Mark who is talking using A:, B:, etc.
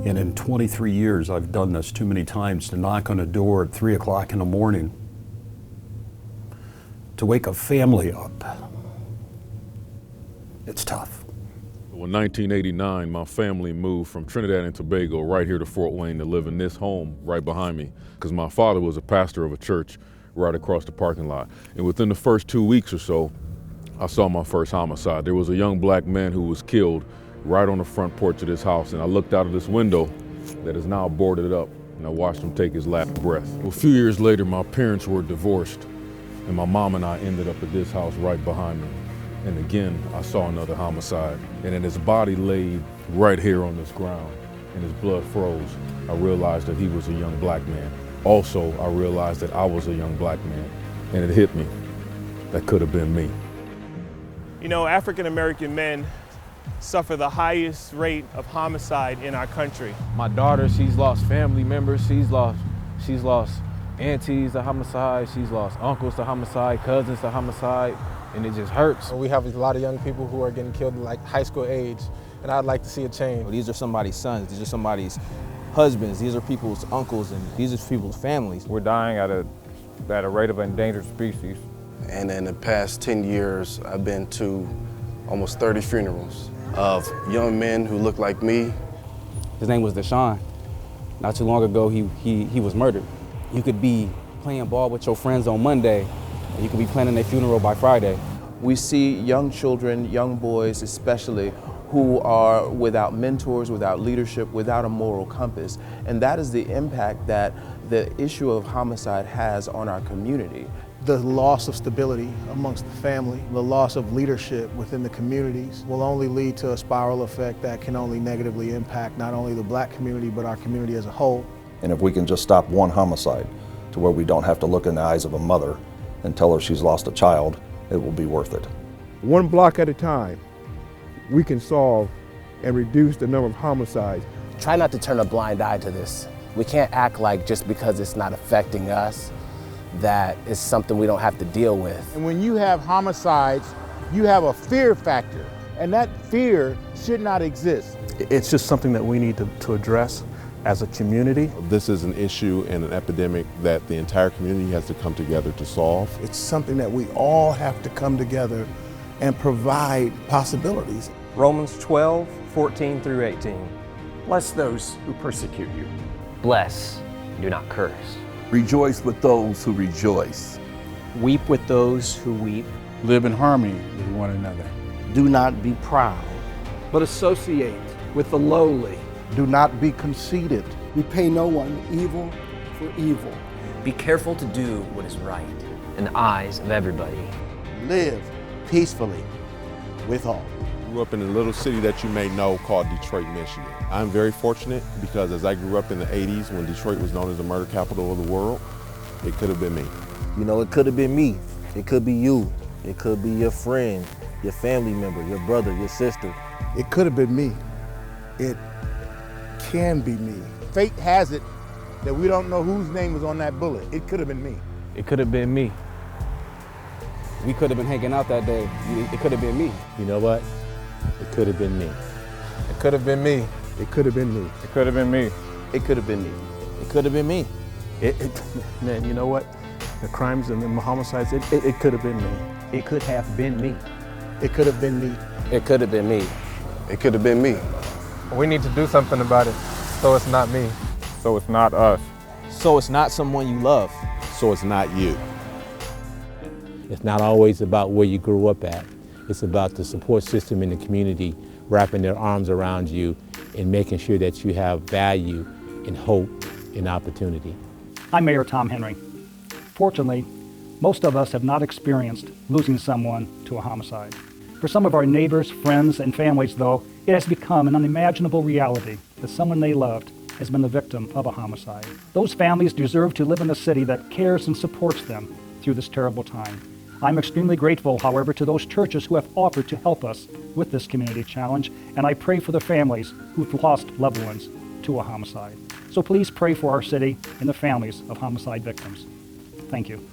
A: And in 23 years, I've done this too many times, to knock on a door at 3 o'clock in the morning, to wake a family up. It's tough.
B: In 1989, my family moved from Trinidad and Tobago right here to Fort Wayne to live in this home right behind me, because my father was a pastor of a church right across the parking lot. And within the first 2 weeks or so, I saw my first homicide. There was a young black man who was killed right on the front porch of this house, and I looked out of this window that is now boarded up, and I watched him take his last breath. Well, a few years later, my parents were divorced, and my mom and I ended up at this house right behind me. And again, I saw another homicide. And then his body laid right here on this ground, and his blood froze. I realized that he was a young black man. Also, I realized that I was a young black man, and it hit me. That could have been me.
C: You know, African-American men suffer the highest rate of homicide in our country.
D: My daughter, she's lost family members. She's lost aunties to homicide. She's lost uncles to homicide, cousins to homicide. And it just hurts.
E: We have a lot of young people who are getting killed at like high school age, and I'd like to see a change.
F: These are somebody's sons, these are somebody's husbands, these are people's uncles, and these are people's families.
D: We're dying at a rate of endangered species.
G: And in the past 10 years, I've been to almost 30 funerals of young men who look like me.
F: His name was Deshaun. Not too long ago, he was murdered. You could be playing ball with your friends on Monday, and you could be planning a funeral by Friday.
H: We see young children, young boys especially, who are without mentors, without leadership, without a moral compass. And that is the impact that the issue of homicide has on our community.
I: The loss of stability amongst the family, the loss of leadership within the communities will only lead to a spiral effect that can only negatively impact not only the black community, but our community as a whole.
J: And if we can just stop one homicide to where we don't have to look in the eyes of a mother and tell her she's lost a child, it will be worth it.
K: One block at a time, we can solve and reduce the number of homicides.
L: Try not to turn a blind eye to this. We can't act like just because it's not affecting us, that it's something we don't have to deal with.
M: And when you have homicides, you have a fear factor, and that fear should not exist.
N: It's just something that we need to address as a community.
O: This is an issue and an epidemic that the entire community has to come together to solve.
I: It's something that we all have to come together and provide possibilities.
P: Romans 12, 14 through 18.
Q: Bless those who persecute you.
P: Bless, do not curse.
R: Rejoice with those who rejoice.
S: Weep with those who weep.
T: Live in harmony with one another.
B: Do not be proud,
C: but associate with the lowly.
B: Do not be conceited.
K: Repay no one evil for evil.
L: Be careful to do what is right in the eyes of everybody.
B: Live peacefully with all.
O: I grew up in a little city that you may know called Detroit, Michigan. I'm very fortunate because as I grew up in the 80s when Detroit was known as the murder capital of the world, it could have been me.
F: You know, it could have been me. It could be you. It could be your friend, your family member, your brother, your sister.
I: It could have been me. It can be me.
M: Fate has it that we don't know whose name was on that bullet. It could have been me.
D: It could have been me.
F: We could have been hanging out that day. It could have been me.
T: You know what? It could have been me.
E: It could have been me.
K: It could have been me.
D: It could have been me.
H: It could have been me.
F: It could have been me.
K: Man, you know what? The crimes and the homicides, it could have been me.
C: It could have been me.
I: It could have been me.
L: It could have been me.
G: It could have been me.
E: We need to do something about it, so it's not me.
D: So it's not us.
F: So it's not someone you love.
O: So it's not you.
T: It's not always about where you grew up at. It's about the support system in the community wrapping their arms around you and making sure that you have value and hope and opportunity.
D: I'm Mayor Tom Henry. Fortunately, most of us have not experienced losing someone to a homicide. For some of our neighbors, friends, and families, though, it has become an unimaginable reality that someone they loved has been the victim of a homicide. Those families deserve to live in a city that cares and supports them through this terrible time. I'm extremely grateful, however, to those churches who have offered to help us with this community challenge, and I pray for the families who've lost loved ones to a homicide. So please pray for our city and the families of homicide victims. Thank you.